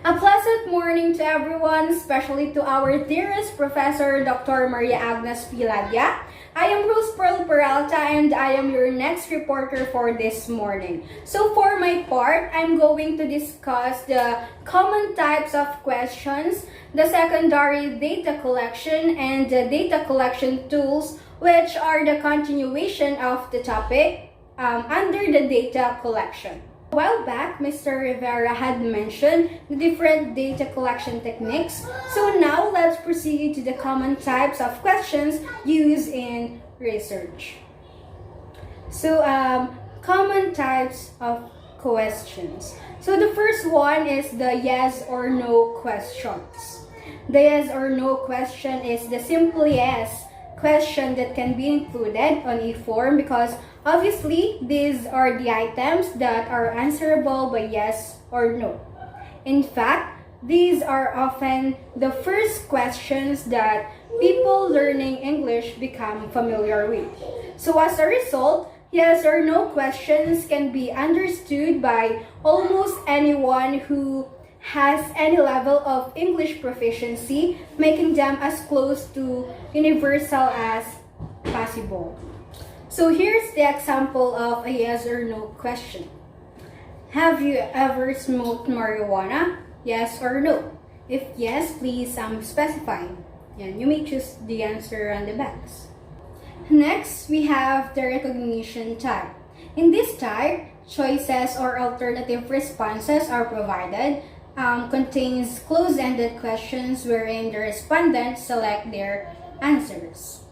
A pleasant morning to everyone, especially to our dearest Professor Dr. Maria Agnes Piladia. I am Rose Pearl Peralta and I am your next reporter for this morning. So for my part, I'm going to discuss the common types of questions, the secondary data collection, and the data collection tools, which are the continuation of the topic under the data collection. A while back, Mr. Rivera had mentioned the different data collection techniques. So now let's proceed to the common types of questions used in research. So common types of questions. So the first one is the yes or no questions. The yes or no question is the simple yes question that can be included on a form because obviously these are the items that are answerable by yes or no. In fact, these are often the first questions that people learning English become familiar with. So as a result, yes or no questions can be understood by almost anyone who has any level of English proficiency, making them as close to universal as possible. So here's the example of a yes or no question. Have you ever smoked marijuana? Yes or no? If yes, please specify. And you may choose the answer on the box. Next, we have the recognition type. In this type, choices or alternative responses are provided. Contains close-ended questions wherein the respondents select their answers.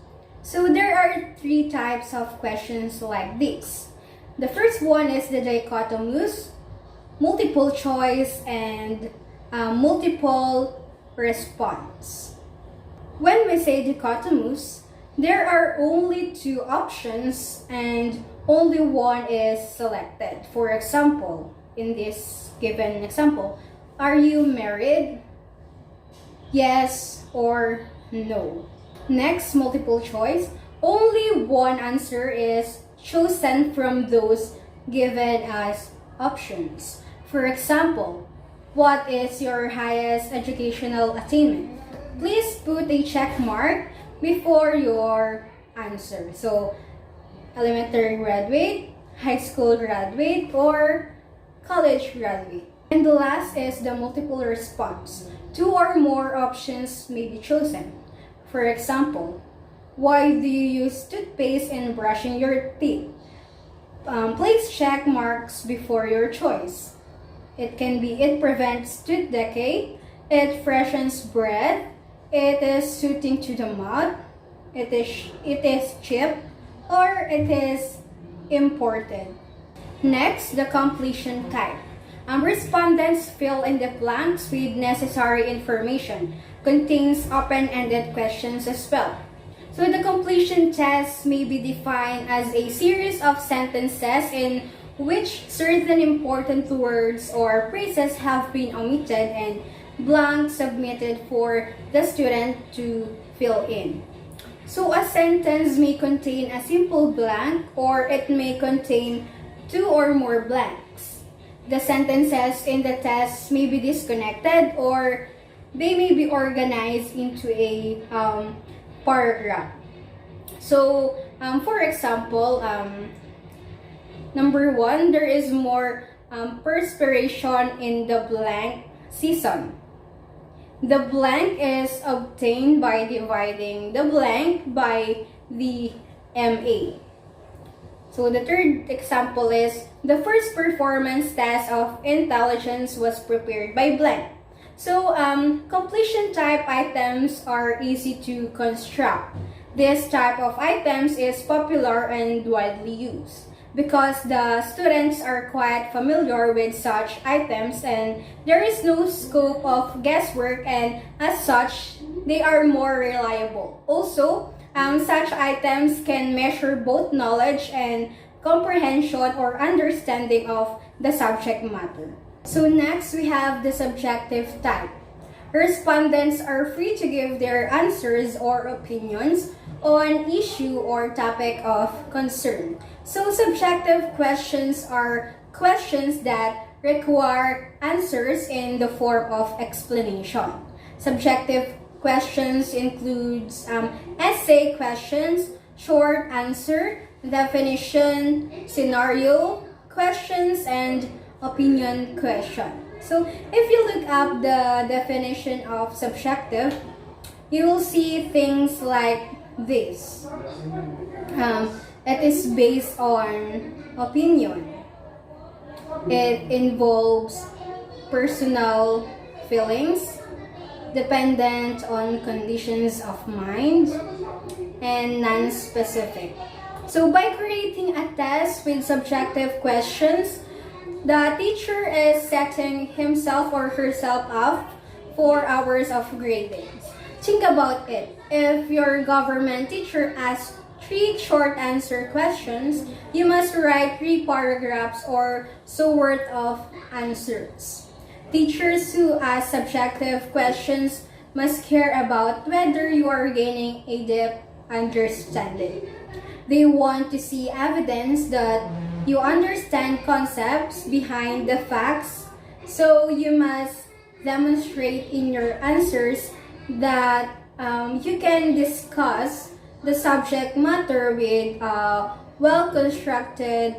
So there are three types of questions like this. The first one is the dichotomous, multiple choice, and multiple response. When we say dichotomous, there are only two options and only one is selected. For example, in this given example, are you married? Yes or no. Next, multiple choice. Only one answer is chosen from those given as options. For example, what is your highest educational attainment? Please put a check mark before your answer. So, elementary graduate, high school graduate, or college graduate. And the last is the multiple response. Two or more options may be chosen. For example, why do you use toothpaste in brushing your teeth? Place check marks before your choice. It can be it prevents tooth decay, it freshens breath, it is soothing to the mouth, it is cheap, or it is imported. Next, the completion type. Respondents fill in the blanks with necessary information. Contains open-ended questions as well. So the completion test may be defined as a series of sentences in which certain important words or phrases have been omitted and blanks submitted for the student to fill in. So a sentence may contain a simple blank or it may contain two or more blanks. The sentences in the test may be disconnected or they may be organized into a paragraph. So, for example, number one, there is more perspiration in the blank season. The blank is obtained by dividing the blank by the MA. So the third example is the first performance test of intelligence was prepared by blank. So completion type items are easy to construct. This type of items is popular and widely used because the students are quite familiar with such items and there is no scope of guesswork and as such they are more reliable. Also, such items can measure both knowledge and comprehension or understanding of the subject matter. So next, we have the subjective type. Respondents are free to give their answers or opinions on issue or topic of concern. So subjective questions are questions that require answers in the form of explanation. Subjective questions includes essay questions, short answer, definition, scenario questions, and opinion question. So if you look up the definition of subjective, you will see things like this. It is based on opinion. It involves personal feelings, dependent on conditions of mind, and non-specific. So by creating a test with subjective questions, the teacher is setting himself or herself up for hours of grading. Think about it. If your government teacher asks 3 short answer questions, you must write 3 paragraphs or so worth of answers. Teachers who ask subjective questions must care about whether you are gaining a deep understanding. They want to see evidence that you understand concepts behind the facts, so you must demonstrate in your answers that you can discuss the subject matter with a well-constructed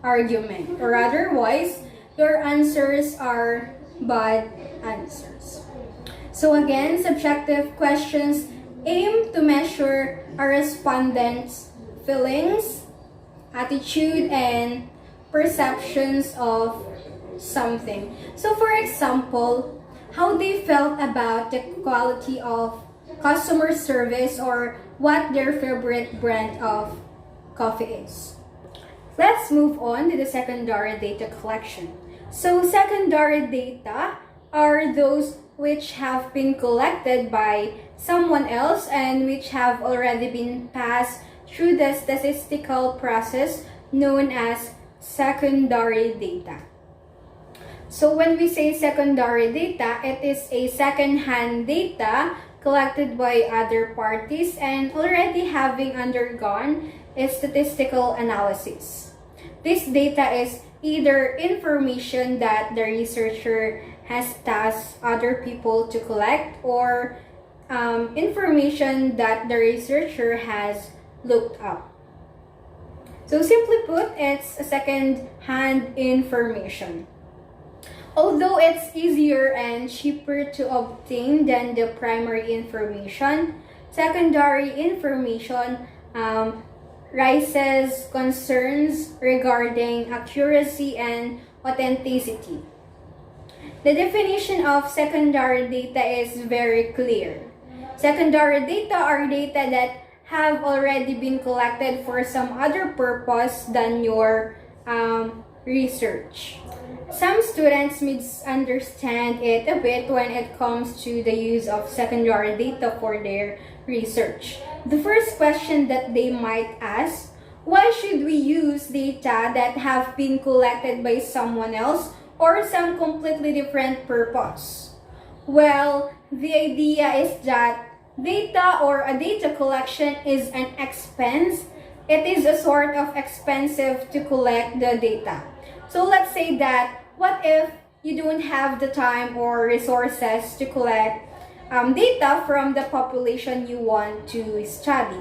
argument, or otherwise, your answers are bad answers. So again, subjective questions aim to measure a respondent's feelings, attitude, and perceptions of something. So for example, how they felt about the quality of customer service or what their favorite brand of coffee is. Let's move on to the secondary data collection. So secondary data are those which have been collected by someone else and which have already been passed through the statistical process known as secondary data. So when we say secondary data, it is a second-hand data collected by other parties and already having undergone a statistical analysis. This data is either information that the researcher has tasked other people to collect, or information that the researcher has looked up. So simply put, it's a second-hand information. Although it's easier and cheaper to obtain than the primary information, secondary information raises concerns regarding accuracy and authenticity. The definition of secondary data is very clear. Secondary data are data that have already been collected for some other purpose than your research. Some students misunderstand it a bit when it comes to the use of secondary data for their research. The first question that they might ask, why should we use data that have been collected by someone else or some completely different purpose? Well, the idea is that data or a data collection is an expense. It is a sort of expensive to collect the data. So let's say that what if you don't have the time or resources to collect data from the population you want to study?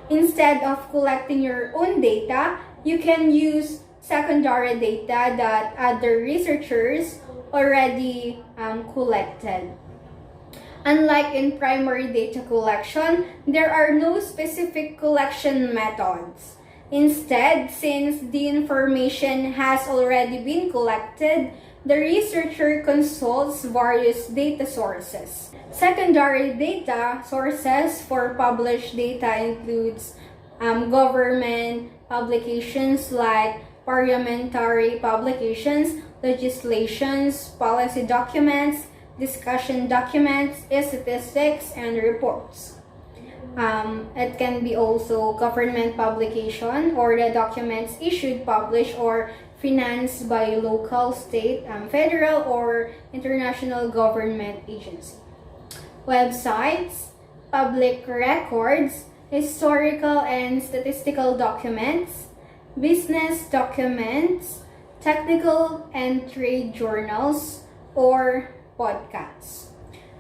Instead of collecting your own data, you can use secondary data that other researchers already collected. Unlike in primary data collection, there are no specific collection methods. Instead, since the information has already been collected, the researcher consults various data sources. Secondary data sources for published data includes government publications like parliamentary publications, legislations, policy documents, discussion documents, statistics, and reports. It can be also government publication or the documents issued, published, or financed by local, state, federal, or international government agency. Websites, public records, historical and statistical documents, business documents, technical and trade journals, or podcasts.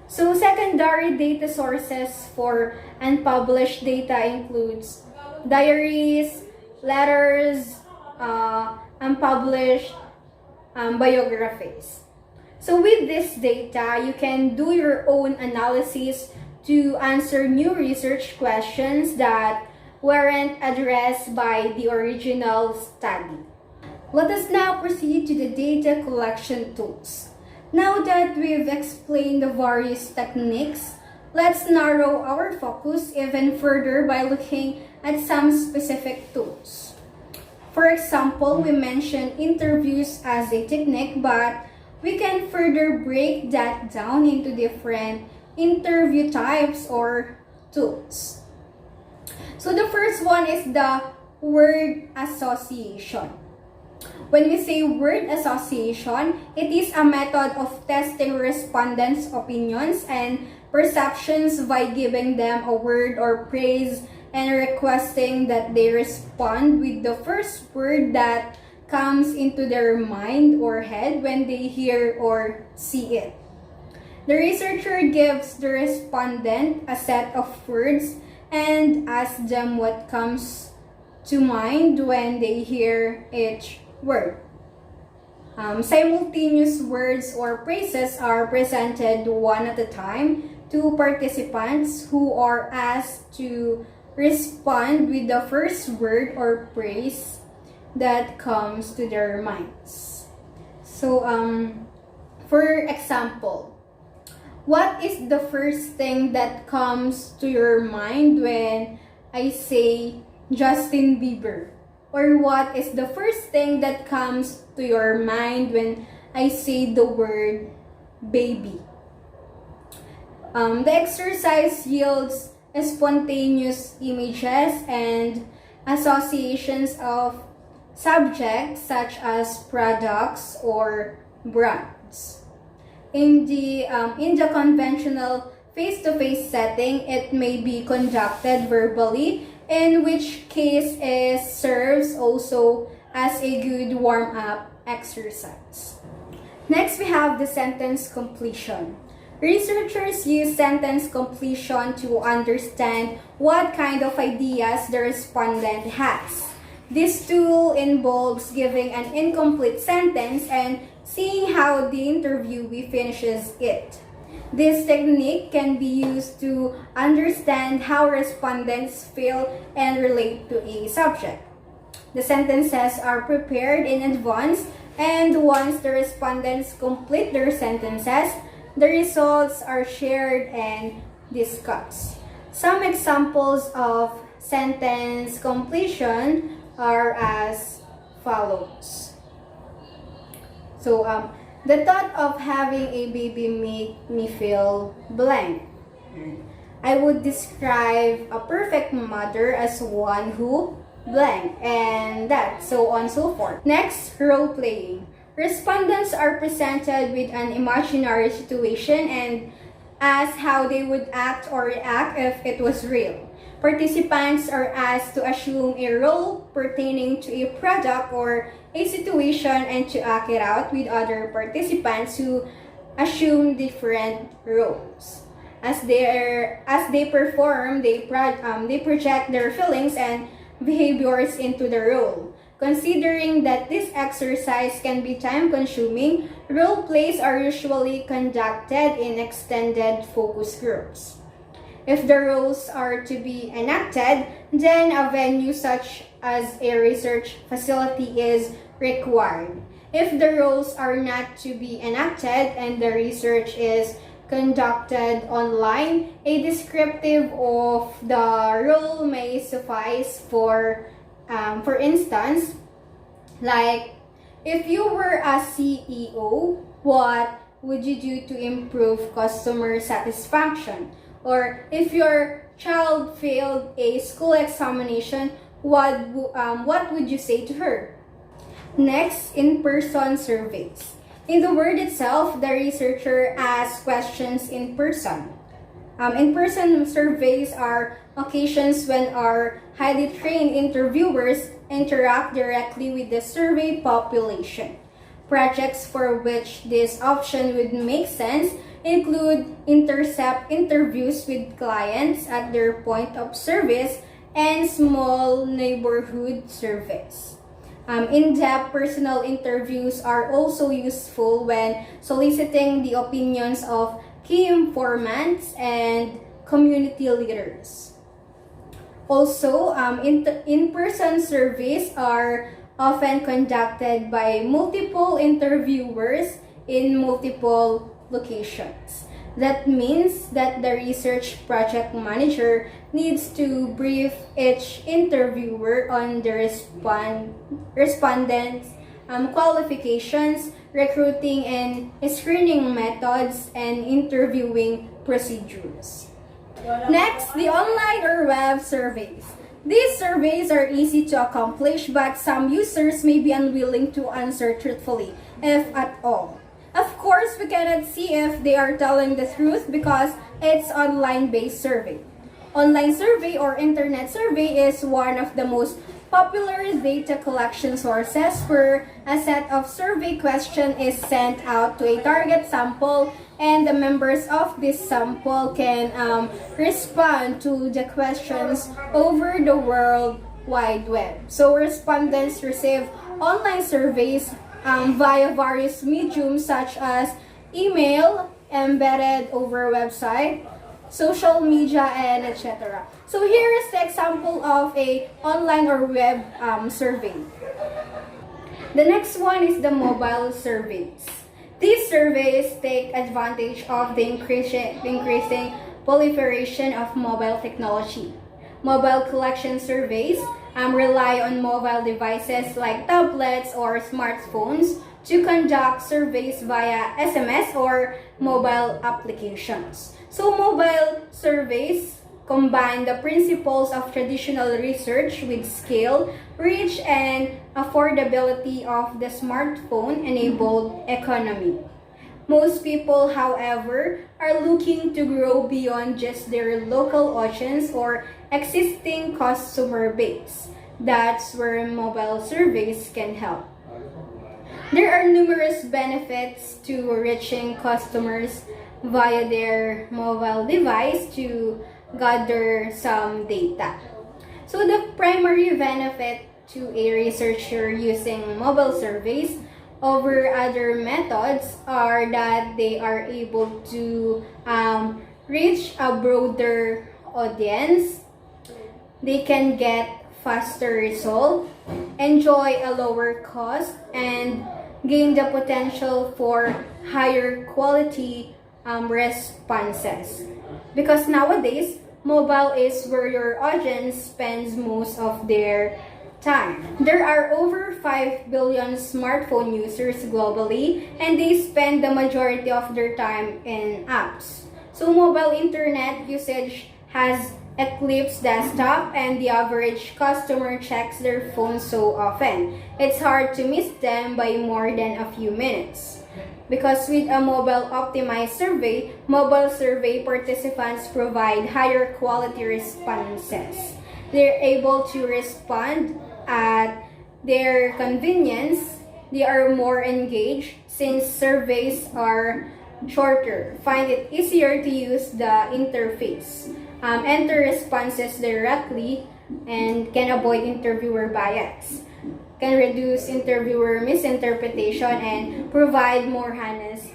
So secondary data sources for unpublished data includes diaries, letters, unpublished biographies. So with this data, you can do your own analysis to answer new research questions that weren't addressed by the original study. Let us now proceed to the data collection tools. Now that we've explained the various techniques, let's narrow our focus even further by looking at some specific tools. For example, we mentioned interviews as a technique, but we can further break that down into different interview types or tools. So the first one is the word association. When we say word association, it is a method of testing respondents' opinions and perceptions by giving them a word or phrase and requesting that they respond with the first word that comes into their mind or head when they hear or see it. The researcher gives the respondent a set of words and asks them what comes to mind when they hear each word. Simultaneous words or phrases are presented one at a time to participants who are asked to respond with the first word or phrase that comes to their minds. So, for example, what is the first thing that comes to your mind when I say Justin Bieber? Or what is the first thing that comes to your mind when I say the word baby? The exercise yields spontaneous images and associations of subjects such as products or brands. In the conventional face-to-face setting, it may be conducted verbally, in which case it serves also as a good warm-up exercise. Next, we have the sentence completion. Researchers use sentence completion to understand what kind of ideas the respondent has. This tool involves giving an incomplete sentence and seeing how the interviewee finishes it. This technique can be used to understand how respondents feel and relate to a subject. The sentences are prepared in advance, and once the respondents complete their sentences, the results are shared and discussed. Some examples of sentence completion are as follows. So, the thought of having a baby made me feel blank. I would describe a perfect mother as one who blank, and that, so on and so forth. Next, role playing. Respondents are presented with an imaginary situation and asked how they would act or react if it was real. Participants are asked to assume a role pertaining to a product or a situation and to act it out with other participants who assume different roles. As they perform, they project their feelings and behaviors into the role. Considering that this exercise can be time-consuming, role plays are usually conducted in extended focus groups. If the roles are to be enacted, then a venue such as a research facility is required. If the roles are not to be enacted and the research is conducted online, a descriptive of the role may suffice. For instance, like, if you were a CEO, what would you do to improve customer satisfaction? Or if your child failed a school examination, what would you say to her? Next, in-person surveys. In the word itself, the researcher asks questions in person. In-person surveys are occasions when our highly trained interviewers interact directly with the survey population. Projects for which this option would make sense include intercept interviews with clients at their point of service and small neighborhood surveys. In-depth personal interviews are also useful when soliciting the opinions of key informants and community leaders. Also, in-person surveys are often conducted by multiple interviewers in multiple locations. That means that the research project manager needs to brief each interviewer on the respondents' qualifications, recruiting and screening methods, and interviewing procedures. Next, the online or web surveys. These surveys are easy to accomplish, but some users may be unwilling to answer truthfully, if at all. Of course, we cannot see if they are telling the truth because it's online-based survey. Online survey or internet survey is one of the most popular data collection sources where a set of survey questions is sent out to a target sample and the members of this sample can respond to the questions over the World Wide Web. So respondents receive online surveys via various mediums such as email, embedded over website, social media, and etc. So here is the example of a online or web survey. The next one is the mobile surveys. These surveys take advantage of the increasing proliferation of mobile technology. Mobile collection surveys rely on mobile devices like tablets or smartphones to conduct surveys via SMS or mobile applications. So mobile surveys combine the principles of traditional research with scale, reach, and affordability of the smartphone-enabled economy. Most people, however, are looking to grow beyond just their local audience or existing customer base. That's where mobile surveys can help. There are numerous benefits to reaching customers via their mobile device to gather some data. So the primary benefit to a researcher using mobile surveys over other methods are that they are able to reach a broader audience. They can get faster result, enjoy a lower cost, and gain the potential for higher quality responses. Because nowadays, mobile is where your audience spends most of their time. There are over 5 billion smartphone users globally, and they spend the majority of their time in apps. So mobile internet usage has eclipsed desktop, and the average customer checks their phone so often. It's hard to miss them by more than a few minutes. Because with a mobile optimized survey, mobile survey participants provide higher quality responses. They're able to respond at their convenience. They are more engaged since surveys are shorter. Find it easier to use the interface. Enter responses directly and can avoid interviewer bias. Can reduce interviewer misinterpretation and provide more honest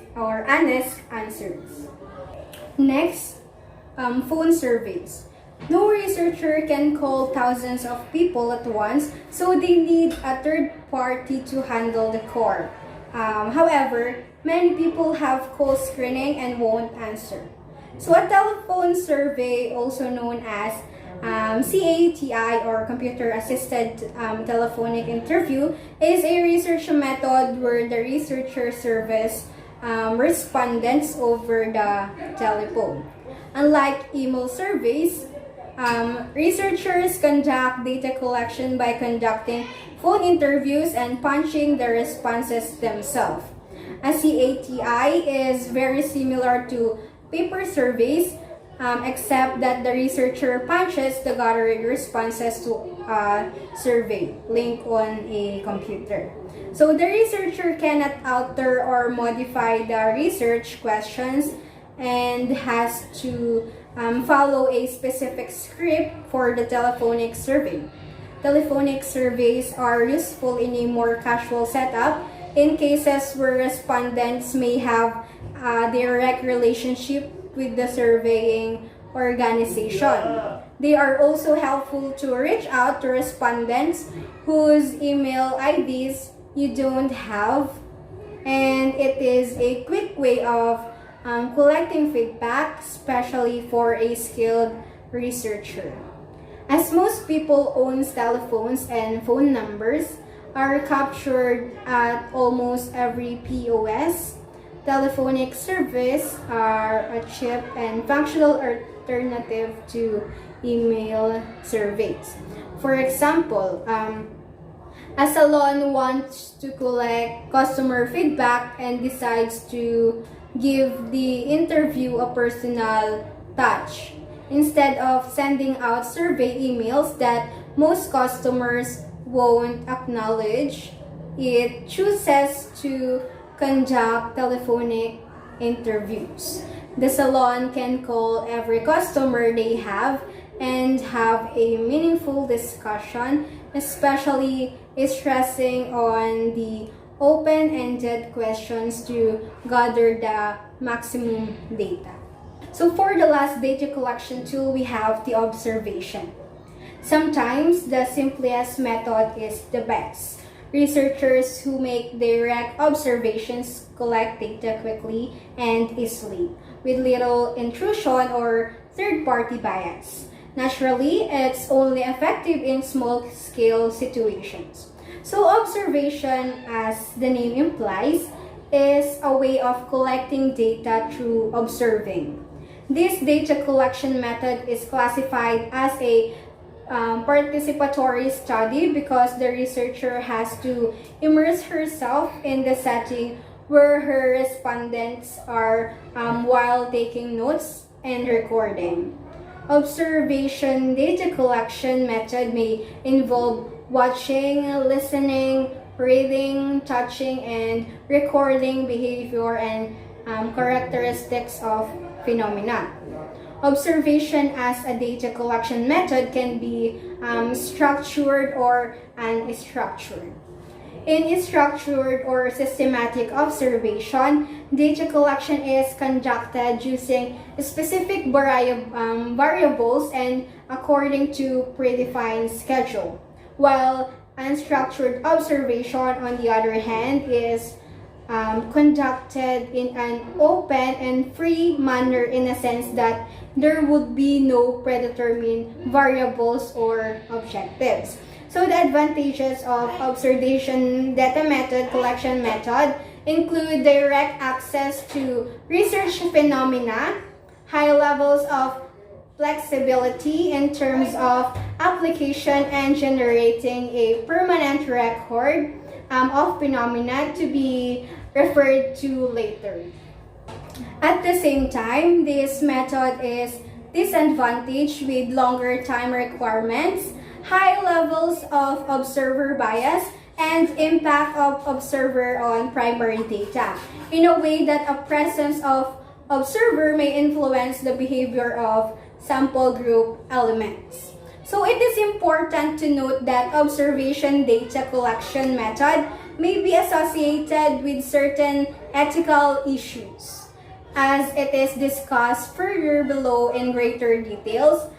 answers. Next, phone surveys. No researcher can call thousands of people at once, so they need a third party to handle the call. However, many people have call screening and won't answer. So a telephone survey, also known as CATI or computer-assisted telephonic interview, is a research method where the researcher surveys respondents over the telephone. Unlike email surveys, researchers conduct data collection by conducting phone interviews and punching the responses themselves. A CATI is very similar to paper surveys, except that the researcher punches the gathered responses to a survey link on a computer. So the researcher cannot alter or modify the research questions and has to follow a specific script for the telephonic survey. Telephonic surveys are useful in a more casual setup in cases where respondents may have a direct relationship with the surveying organization. They are also helpful to reach out to respondents whose email IDs you don't have, and it is a quick way of collecting feedback, especially for a skilled researcher. As most people own telephones and phone numbers are captured at almost every POS, telephonic surveys are a cheap and functional alternative to email surveys. For example, a salon wants to collect customer feedback and decides to give the interview a personal touch. Instead of sending out survey emails that most customers won't acknowledge, it chooses to conduct telephonic interviews. The salon can call every customer they have and have a meaningful discussion, especially stressing on the open-ended questions to gather the maximum data. So for the last data collection tool, we have the observation. Sometimes the simplest method is the best. Researchers who make direct observations collect data quickly and easily, with little intrusion or third-party bias. Naturally, it's only effective in small-scale situations. So observation, as the name implies, is a way of collecting data through observing. This data collection method is classified as a participatory study because the researcher has to immerse herself in the setting where her respondents are while taking notes and recording. Observation data collection method may involve watching, listening, reading, touching, and recording behavior and characteristics of phenomena. Observation as a data collection method can be structured or unstructured. In structured or systematic observation, data collection is conducted using specific variables and according to predefined schedule, while unstructured observation, on the other hand, is conducted in an open and free manner in a sense that there would be no predetermined variables or objectives. So the advantages of observation data method collection method include direct access to research phenomena, high levels of flexibility in terms of application and generating a permanent record of phenomena to be referred to later. At the same time, this method is disadvantaged with longer time requirements, high levels of observer bias, and impact of observer on primary data, in a way that a presence of observer may influence the behavior of sample group elements. So it is important to note that observation data collection method may be associated with certain ethical issues. As it is discussed further below in greater details,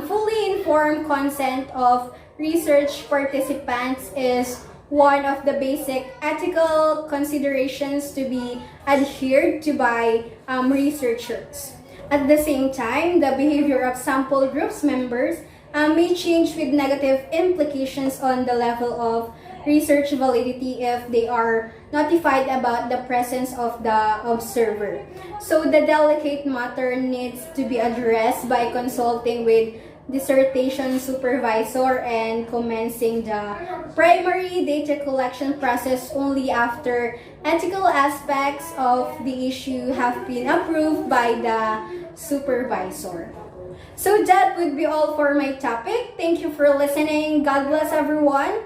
fully informed consent of research participants is one of the basic ethical considerations to be adhered to by researchers. At the same time, the behavior of sample groups members may change with negative implications on the level of research validity if they are notified about the presence of the observer. So the delicate matter needs to be addressed by consulting with dissertation supervisor and commencing the primary data collection process only after ethical aspects of the issue have been approved by the supervisor. So that would be all for my topic. Thank you for listening. God bless everyone.